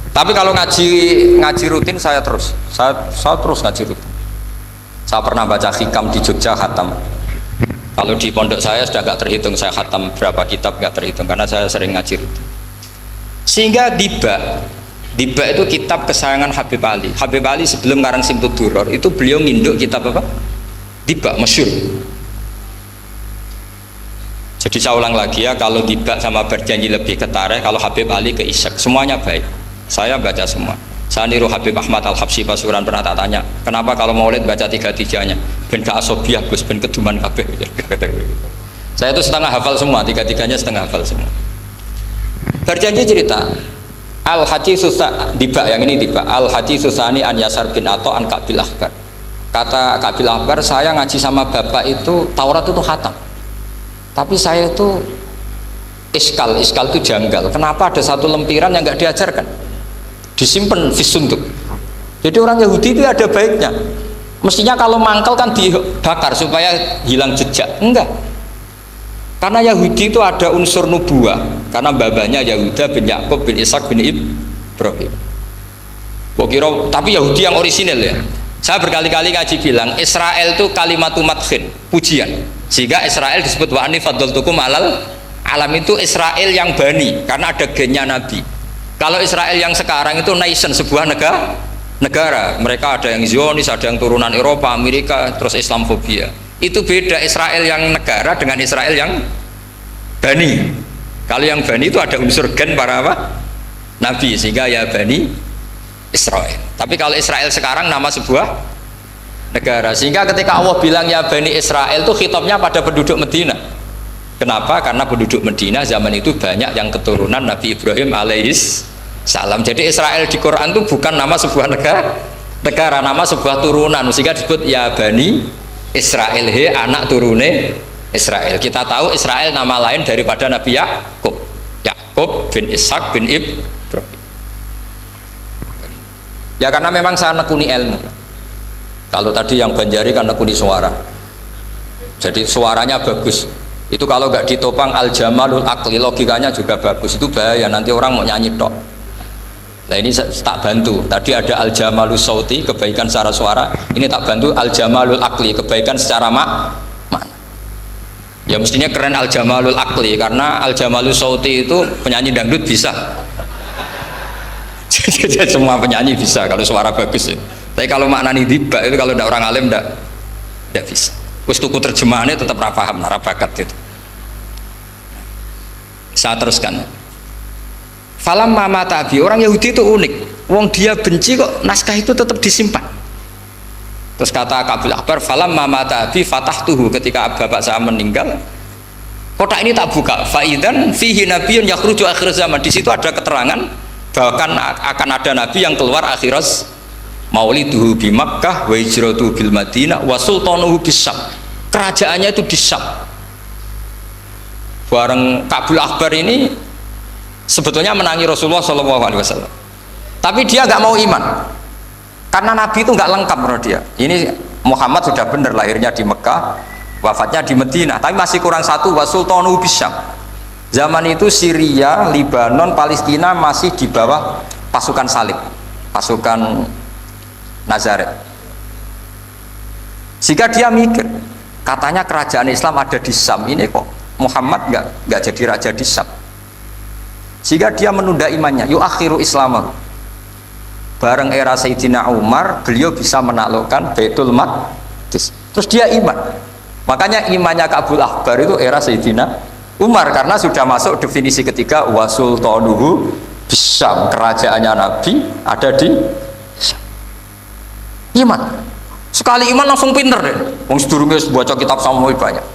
Tapi kalau ngaji rutin saya terus ngaji rutin. Saya pernah baca hikam di Jogja khatam. Kalau di pondok saya sudah nggak terhitung saya khatam berapa kitab, nggak terhitung karena saya sering ngaji rutin. Sehingga Diba itu kitab kesayangan Habib Ali. Habib Ali sebelum ngarang Simtud Duror itu beliau nginduk kitab apa? Diba, masyhur. Jadi saya ulang lagi ya, kalau Diba sama Berjanji lebih ke Tarikh, kalau Habib Ali ke Isyaq, semuanya baik. Saya baca semua. Saya niru Habib Ahmad Al-Habsyi Pasuruan, pernah tak tanya, kenapa kalau Maulid baca 3-3-nya? Ben ke Asobiah, Gus, ben keduman kabeh. Saya itu setengah hafal semua, 3-3-nya setengah hafal semua. Berjanji cerita, Al-Haji Susah, Diba yang ini Diba, Al-Haji Susani an Yasar bin Ato an Kabil Akbar. Kata Kabil Akbar, saya ngaji sama bapak itu, Taurat itu khatam. Tapi saya itu iskal itu janggal. Kenapa ada satu lempiran yang nggak diajarkan? Disimpan fisunduk. Jadi orang Yahudi itu ada baiknya. Mestinya kalau mangkal kan dibakar supaya hilang jejak. Enggak. Karena Yahudi itu ada unsur nubuah. Karena babanya Yahuda bin Yakub bin Ishak bin Ibrahim. Tapi Yahudi yang orisinil ya. Saya berkali-kali ngaji bilang Israel itu kalimatu madkhin, pujian. Sehingga Israel disebut wa anni faddaltukum alal alam, itu Israel yang bani karena ada gennya Nabi. Kalau Israel yang sekarang itu nation, sebuah negara. Mereka ada yang Zionis, ada yang turunan Eropa, Amerika, terus Islamfobia. Itu beda Israel yang negara dengan Israel yang bani. Kalau yang bani itu ada unsur gen para apa? Nabi, sehingga ya bani Israel. Tapi kalau Israel sekarang nama sebuah negara, sehingga ketika Allah bilang ya Bani Israel itu khitabnya pada penduduk Medina. Kenapa? Karena penduduk Medina zaman itu banyak yang keturunan Nabi Ibrahim alaihis salam. Jadi Israel di Quran itu bukan nama sebuah negara, nama sebuah turunan, sehingga disebut ya Bani Israel, he anak turune Israel. Kita tahu Israel nama lain daripada Nabi Yakub bin Ishak bin Ibrahim. Ya karena memang saya nekuni ilmu. Kalau tadi yang Banjari kan nekuni suara, jadi suaranya bagus. Itu kalau nggak ditopang al-jamalul akli, logikanya juga bagus. Itu bahaya, nanti orang mau nyanyi tok. Nah ini tak bantu. Tadi ada al-jamalul sauti, kebaikan secara suara. Ini tak bantu al-jamalul akli, kebaikan secara makna. Ya mestinya keren al-jamalul akli, karena al-jamalul sauti itu penyanyi dangdut bisa. Jadi semua penyanyi bisa kalau suara bagus ya. Tapi kalau maknani Diba itu kalau tidak orang alim tidak bisa. Terus tuku terjemahannya tetap paham, bakat itu. Saya teruskan. Falam mama tabi, orang Yahudi itu unik. Wong dia benci kok naskah itu tetap disimpan. Terus kata Kabil Akbar, falam mama tabi fatahtuhu, ketika bapak saya meninggal, kotak ini tak buka. Faidan fihi nabiyun yakhruju akhir zaman. Di situ ada keterangan bahkan akan ada nabi yang keluar akhirat. Mauliduhu bi Makkah wa hijratuhu bil Madinah wa sultanuhu bis Syam. Kerajaannya itu di Syam. Bareng Kabil Akbar ini sebetulnya menangi Rasulullah SAW, tapi dia nggak mau iman karena Nabi itu nggak lengkap menurut dia. Ini Muhammad sudah benar lahirnya di Mekah, wafatnya di Madinah, tapi masih kurang satu, wa sultanuhu bis Syam. Zaman itu Syria, Libanon, Palestina masih di bawah pasukan salib, pasukan Nazaret. Jika dia mikir, katanya kerajaan Islam ada di Syam, ini kok Muhammad nggak jadi raja di Syam. Jika dia menunda imannya, yuakhiru Islam. Bareng era Sayyidina Umar, beliau bisa menaklukkan Baitul Maqdis. Terus dia iman. Makanya imannya Kabil Akbar itu era Sayyidina Umar, karena sudah masuk definisi ketiga wa sultanuhu bisyam, kerajaannya Nabi ada di Syam. Iman. Sekali iman langsung pinter deh. Wong sedurunge baca kitab Samawi banyak.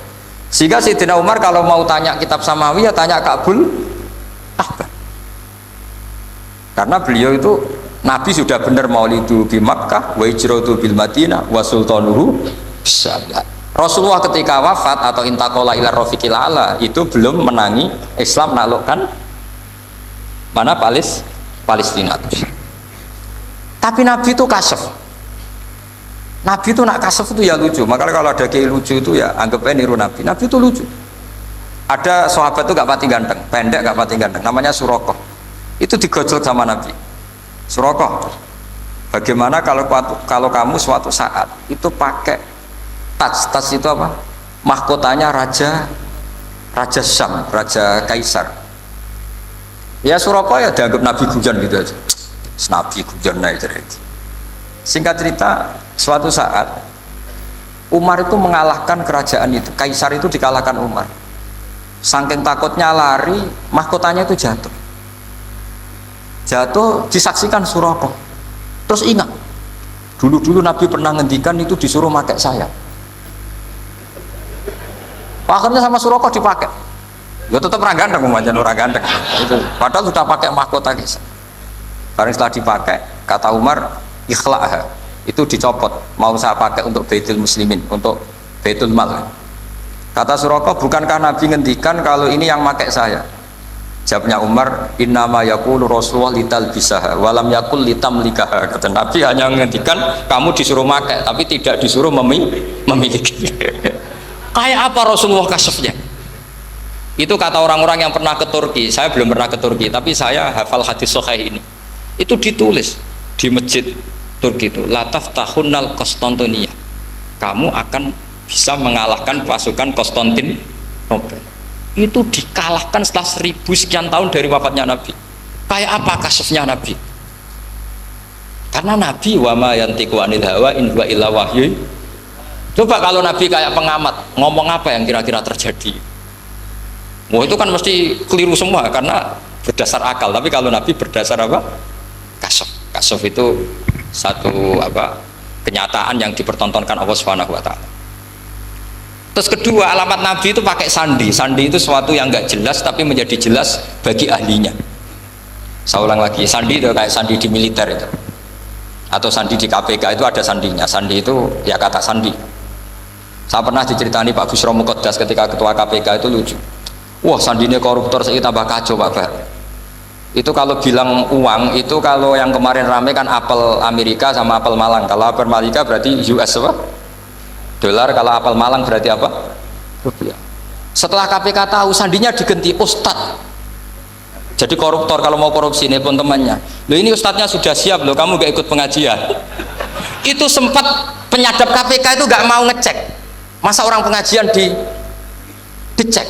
Sehingga Sayyidina Umar kalau mau tanya kitab Samawi ya tanya Ka'bul Ahbar. Karena beliau itu Nabi sudah benar maulidu di Makkah, wa hijratu bil Madinah, wa sultanuhu bisyam. Rasulullah ketika wafat atau intaqala ila rafiqil ala itu belum menangi Islam naklukkan mana Palestina. Tapi Nabi itu kasef. Nabi itu nak kasef itu ya lucu. Makanya kalau ada kiai lucu itu ya anggapnya niru Nabi. Nabi itu lucu. Ada sahabat itu gak pati ganteng, pendek gak pati ganteng, namanya Surakoh. Itu digojol sama Nabi. Surakoh, bagaimana kalau kamu suatu saat itu pakai tas itu apa? Mahkotanya Raja Syam, Raja Kaisar. Ya Surakoh ya dianggap Nabi Gujan gitu aja. Nabi Gujan aja. Singkat cerita, suatu saat Umar itu mengalahkan kerajaan itu, Kaisar itu dikalahkan Umar. Saking takutnya lari, mahkotanya itu jatuh disaksikan Surakoh. Terus ingat, dulu Nabi pernah ngendikan itu disuruh pakai saya. Akhirnya sama Surakoh dipakai. Ya tetap orang ganteng, orang ganteng. Itu padahal sudah pakai mahkota Kaisar. Karena setelah dipakai, kata Umar, ikhla'ha, itu dicopot, mau saya pakai untuk Baitul Muslimin, untuk Baitul Mal. Kata Surakoh, bukankah Nabi ngendikan kalau ini yang pakai saya? Jawabnya Umar, innama yaqulu Rasulullah lital bisaha walam yaqul litam likaha. Kata Nabi hanya ngendikan kamu disuruh pakai tapi tidak disuruh memiliki. Kayak apa Rasulullah kasefnya? Itu kata orang-orang yang pernah ke Turki. Saya belum pernah ke Turki, tapi saya hafal hadis sahih ini. Itu ditulis di masjid Turki itu, la taftahunnal Konstantinia. Kamu akan bisa mengalahkan pasukan Konstantinopel. Itu dikalahkan setelah 1000 sekian tahun dari wafatnya Nabi. Kayak apa kasefnya Nabi? Karena Nabi wa ma yantiqu anil hawa in huwa illa wahyu. Coba kalau Nabi kayak pengamat, ngomong apa yang kira-kira terjadi? Wah itu kan mesti keliru semua karena berdasar akal. Tapi kalau Nabi berdasar apa? Kasef. Kasef itu satu apa? Kenyataan yang dipertontonkan Allah Subhanahu wa taala. Terus kedua, alamat Nabi itu pakai sandi. Sandi itu sesuatu yang enggak jelas tapi menjadi jelas bagi ahlinya. Saya ulang lagi, sandi itu kayak sandi di militer itu. Atau sandi di KPK itu ada sandinya. Sandi itu ya kata sandi. Saya pernah diceritani Pak Busro Muqaddas ketika ketua KPK itu lucu. Wah sandinya koruptor saya tambah kacau Pak Bar. Itu kalau bilang uang itu kalau yang kemarin rame kan apel Amerika sama apel Malang. Kalau apel Amerika berarti US apa? Dolar. Kalau apel Malang berarti apa? Rupiah. Setelah KPK tahu sandinya diganti Ustadz. Jadi koruptor kalau mau korupsi ini pun temannya. Loh ini Ustadznya sudah siap loh, kamu gak ikut pengajian. Itu sempat penyadap KPK itu gak mau ngecek. Masa orang pengajian dicek?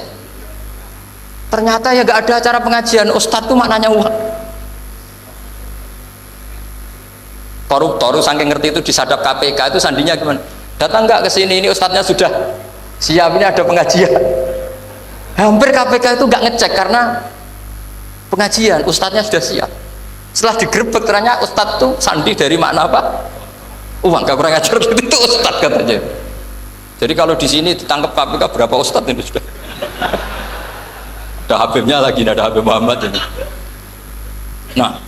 Ternyata ya gak ada acara pengajian. Ustadz itu maknanya uang. Koruptor saking ngerti itu disadap KPK itu sandinya gimana? Datang nggak ke sini, ini Ustadznya sudah siap, ini ada pengajian. Hampir KPK itu nggak ngecek karena pengajian, Ustadznya sudah siap. Setelah digerebek ternyata Ustadz itu sandi dari makna apa? Uang. Gak kurang ajar itu Ustadz katanya. Jadi kalau di sini ditangkap KPK berapa Ustadz ini sudah? Ada Habibnya lagi, ada Habib Muhammad ini. Nah,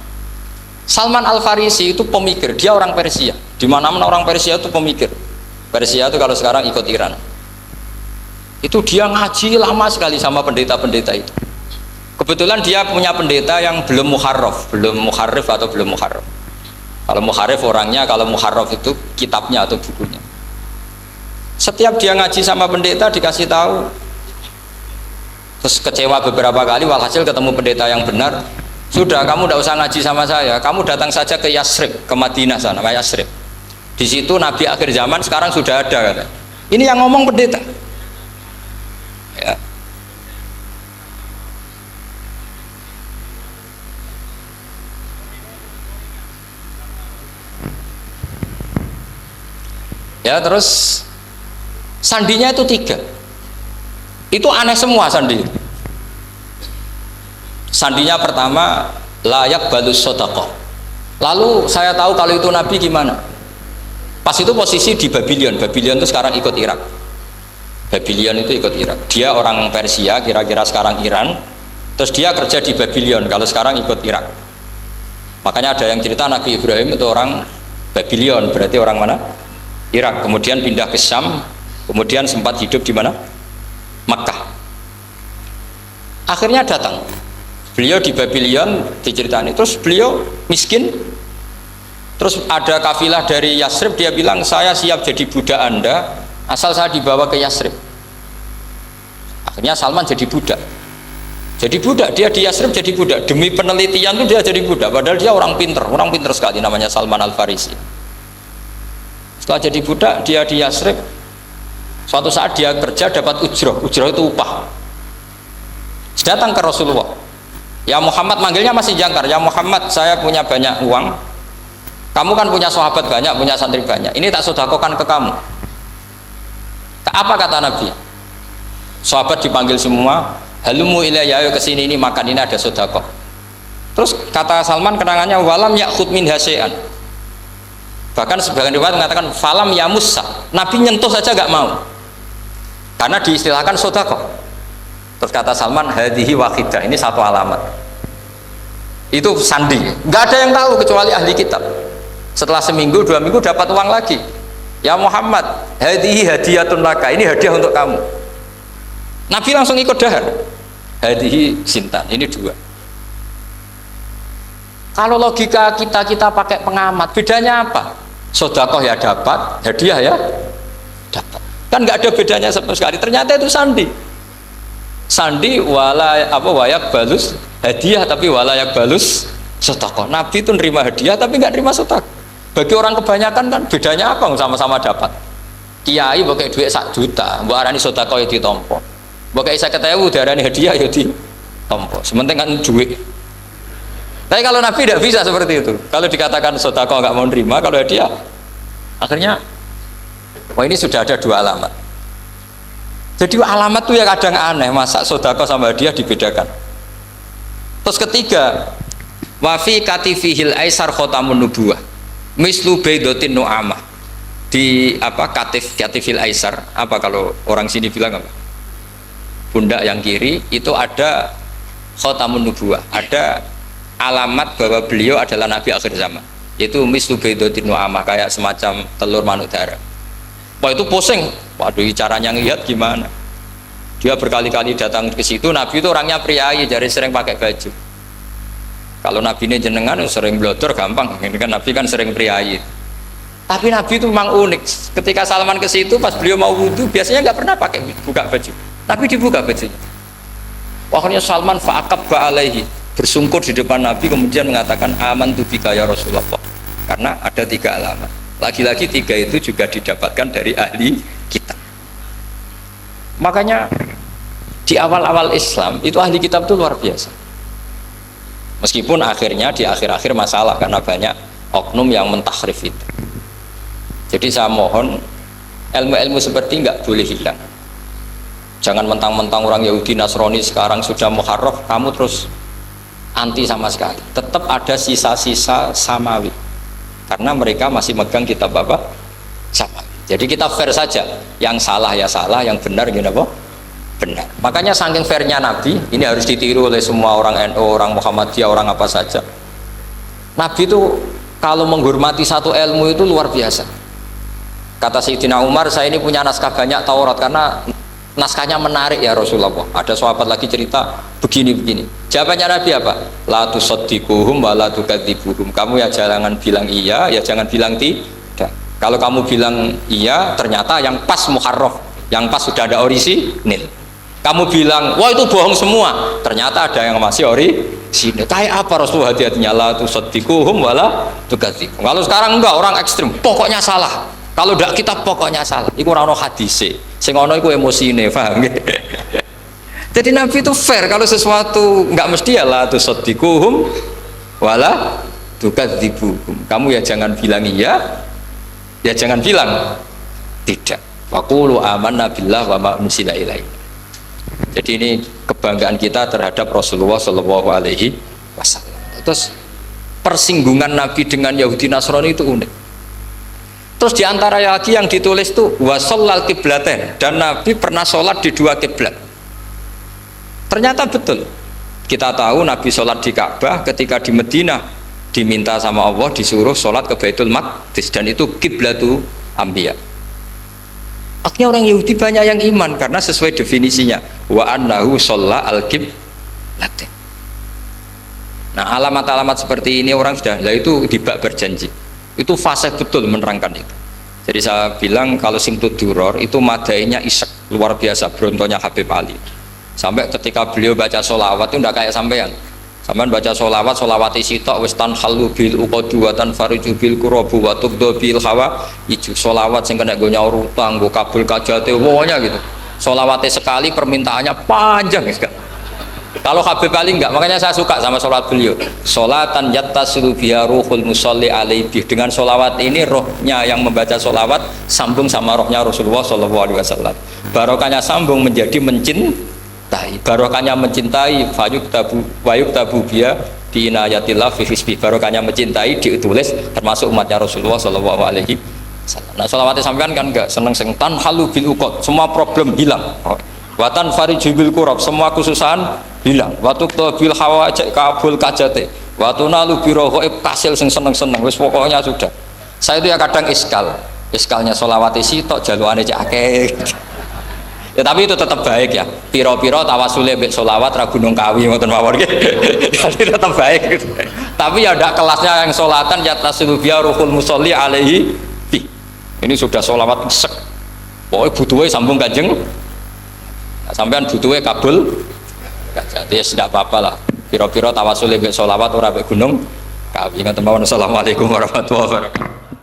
Salman Al Farisi itu pemikir, dia orang Persia. Di mana-mana orang Persia itu pemikir. Persia itu kalau sekarang ikut Iran. Itu dia ngaji lama sekali sama pendeta-pendeta itu. Kebetulan dia punya pendeta yang belum muharraf, belum muharrif atau belum muharraf. Kalau muharrif orangnya, kalau muharraf itu kitabnya atau bukunya. Setiap dia ngaji sama pendeta dikasih tahu, terus kecewa beberapa kali, walhasil ketemu pendeta yang benar. Sudah, kamu tidak usah ngaji sama saya, kamu datang saja ke Yasrib, ke Madinah sana, ke Yasrib. Di situ Nabi akhir zaman sekarang sudah ada, kata. Ini yang ngomong pendeta. Ya. Ya terus sandinya itu 3. Itu aneh semua sandi. Sandinya pertama layak balus sodaqah. Lalu saya tahu kalau itu Nabi gimana? Pas itu posisi di Babylon. Babylon itu sekarang ikut Irak. Babylon itu ikut Irak. Dia orang Persia, kira-kira sekarang Iran. Terus dia kerja di Babylon, kalau sekarang ikut Irak. Makanya ada yang cerita Nabi Ibrahim itu orang Babylon, berarti orang mana? Irak. Kemudian pindah ke Syam, kemudian sempat hidup di mana? Makkah. Akhirnya datang. Beliau di Babylon diceritain. Terus beliau miskin. Terus ada kafilah dari Yasrib, dia bilang saya siap jadi budak Anda asal saya dibawa ke Yasrib. Akhirnya Salman jadi budak. Jadi budak, dia di Yasrib jadi budak. Demi penelitian itu dia jadi budak. Padahal dia orang pinter sekali, namanya Salman Al-Farisi. Setelah jadi budak, dia di Yasrib. Suatu saat dia kerja dapat ujroh. Ujroh itu upah. Datang ke Rasulullah. Ya Muhammad, manggilnya masih jangkar. Ya Muhammad, saya punya banyak uang. Kamu kan punya sahabat banyak, punya santri banyak. Ini tak sedekahkan ke kamu. Apa kata Nabi? Sahabat dipanggil semua. Halumu ilayya, ayo kesini, ini makan, ini ada sedekah. Terus kata Salman kenangannya, walam yakhud min hasya'an. Bahkan sebagian riwayat mengatakan falam yamussa. Nabi nyentuh saja gak mau. Karena diistilahkan sedekah. Terus kata Salman, hadhihi waqidah, ini satu alamat. Itu sandi. Gak ada yang tahu kecuali ahli kitab. Setelah seminggu, 2 minggu dapat uang lagi. Ya Muhammad, hadhihi hadiyatun laka, ini hadiah untuk kamu. Nabi langsung ikut dahar. Hadhihi sintan, ini 2. Kalau logika kita pakai pengamat, bedanya apa? Sedekah ya dapat, hadiah ya dapat. Kan nggak ada bedanya sama sekali. Ternyata itu sandi. Sandi wayak balus hadiah, tapi walayak balus sedekah. Nabi itu nerima hadiah tapi nggak nerima sedekah. Bagi orang kebanyakan kan bedanya apa? Sama-sama dapat. Kiai pakai duit 1 juta, mbok arani sedekah ya ditampa. Mbok kayak 50.000 diarani hadiah ya ditampa. Sementing kan duit. Tapi kalau Nabi tidak bisa seperti itu. Kalau dikatakan sedekah nggak mau nerima, kalau hadiah akhirnya wah ini sudah ada 2 alamat. Jadi alamat tuh ya kadang aneh, masa sedekah sama hadiah dibedakan. Terus ketiga, wa fi katifihil aisar khatamun nubuwah mislu baidatin nu'amah. Di apa katifil aisar, apa kalau orang sini bilang apa? Pundak yang kiri itu ada khatamun nubuwah, ada alamat bahwa beliau adalah nabi akhir zaman, yaitu mislu baidatin nu'amah, kayak semacam telur manuk darah. Wah itu pusing, waduh caranya ngelihat gimana. Dia berkali-kali datang ke situ. Nabi itu orangnya priayi, jadi sering pakai baju. Kalau Nabi ini jenengan sering blodor gampang, ini kan Nabi kan sering priayi. Tapi Nabi itu memang unik. Ketika Salman ke situ, pas beliau mau wudhu, biasanya nggak pernah pakai buka baju. Tapi dibuka bajunya. Akhirnya Salman fa'aqabba alaihi, bersungkur di depan Nabi, kemudian mengatakan amantu bika ya Rasulullah. Karena ada 3 alamat. Lagi-lagi 3 itu juga didapatkan dari ahli kitab. Makanya di awal-awal Islam itu ahli kitab itu luar biasa. Meskipun akhirnya di akhir-akhir masalah karena banyak oknum yang mentahrif itu. Jadi saya mohon ilmu-ilmu seperti nggak boleh hilang. Jangan mentang-mentang orang Yahudi Nasrani sekarang sudah muharraf kamu terus anti sama sekali. Tetap ada sisa-sisa samawi. Karena mereka masih megang kitab apa? Samawi. Jadi kita fair saja. Yang salah ya salah, yang benar gini apa? Benar. Makanya saking fairnya Nabi, ini harus ditiru oleh semua orang NU, orang Muhammadiyah, orang apa saja. Nabi itu kalau menghormati satu ilmu itu luar biasa. Kata Sayyidina Umar, saya ini punya naskah banyak Taurat karena naskahnya menarik ya Rasulullah. Ada sahabat lagi cerita begini-begini. Jawabannya Nabi apa? La tusaddiquhum wa la tukadzibuhum. Kamu ya jangan bilang iya, ya jangan bilang tidak. Kalau kamu bilang iya, ternyata yang pas muharraf, yang pas sudah ada orisinil. Kamu bilang, wah itu bohong semua, ternyata ada yang masih orisinil. Kayak apa Rasulullah hati-hatinya? La tusaddiquhum wa la tukadzibuhum. Kalau sekarang enggak, orang ekstrim, pokoknya salah. Kalau tidak kita pokoknya salah. Iku ora ono hadise. Sing ono iku emosine, paham nggih? Jadi Nabi itu fair, kalau sesuatu enggak mesti ya la tusaddiquhum wala tukadzibuhum. Kamu ya jangan bilang iya, ya jangan bilang tidak. Faqulu amanna billah wa ma unzila ilaihi. Jadi ini kebanggaan kita terhadap Rasulullah Shallallahu alaihi wasallam. Terus persinggungan Nabi dengan Yahudi Nasrani itu unik. Terus diantara lagi yang ditulis tuh wasallal kiblaten, dan Nabi pernah sholat di dua kiblat. Ternyata betul. Kita tahu Nabi sholat di Ka'bah, ketika di Madinah diminta sama Allah disuruh sholat ke Baitul Maqdis, dan itu kiblatu Anbiya. Akhirnya orang Yahudi banyak yang iman karena sesuai definisinya wa annahu sholla al kiblaten. Nah, alamat-alamat seperti ini orang sudah, lah itu dibak berjanji. Itu fasih betul menerangkan itu. Jadi saya bilang kalau Simtud Duror itu madainya isek luar biasa, brontonya Habib Ali. Sampai ketika beliau baca sholawat itu tidak kayak sampean. Sampean baca sholawat, sholawat isi tok wis tanhalu bil uqadu wa tanfariju bil qurabu wa tubdu bil hawa. Ijo sholawat sing kena go nyaur utang, go kabul kajate pokoknya gitu. Sholawatnya sekali permintaannya panjang kan. Kalau Habib Ali enggak, makanya saya suka sama sholat beliau. Sholatan yattasilu biha ruhul musolli alaihi. Dengan sholawat ini rohnya yang membaca sholawat sambung sama rohnya Rasulullah SAW. Barokahnya sambung menjadi mencintai. Barokahnya mencintai wayuk tabu biha di inayatillah fi hisbi. Barokahnya mencintai ditulis termasuk umatnya Rasulullah SAW. Nah sholawatnya sampean kan enggak seneng tanhalu bil uqad, semua problem hilang. Watan farijubil kurab, semua kesusahan hilang. Watu bil hawa cek kabul kajate. Watu nalu birohoib kasil sing seneng wis pokoknya sudah. Saya itu ya kadang iskalnya sholawat isi tok jaluane cek akeh. Ya tapi itu tetap baik ya. Piro-piro tawasule mbek sholawat ra gunung kawi ngoten mawon nggih. Jadi tetap baik gitu. Tapi ya ndak kelasnya yang sholatan ya tasilu biya ruhul musolli alaihi. Ini sudah sholawat sek. Pokoknya butuhe sambung Kanjeng. Sampean butuhnya kabul jadi tidak apa-apa lah, piro-piro tawasul mbek sholawat ora mbek gunung kawi. Assalamualaikum warahmatullahi wabarakatuh.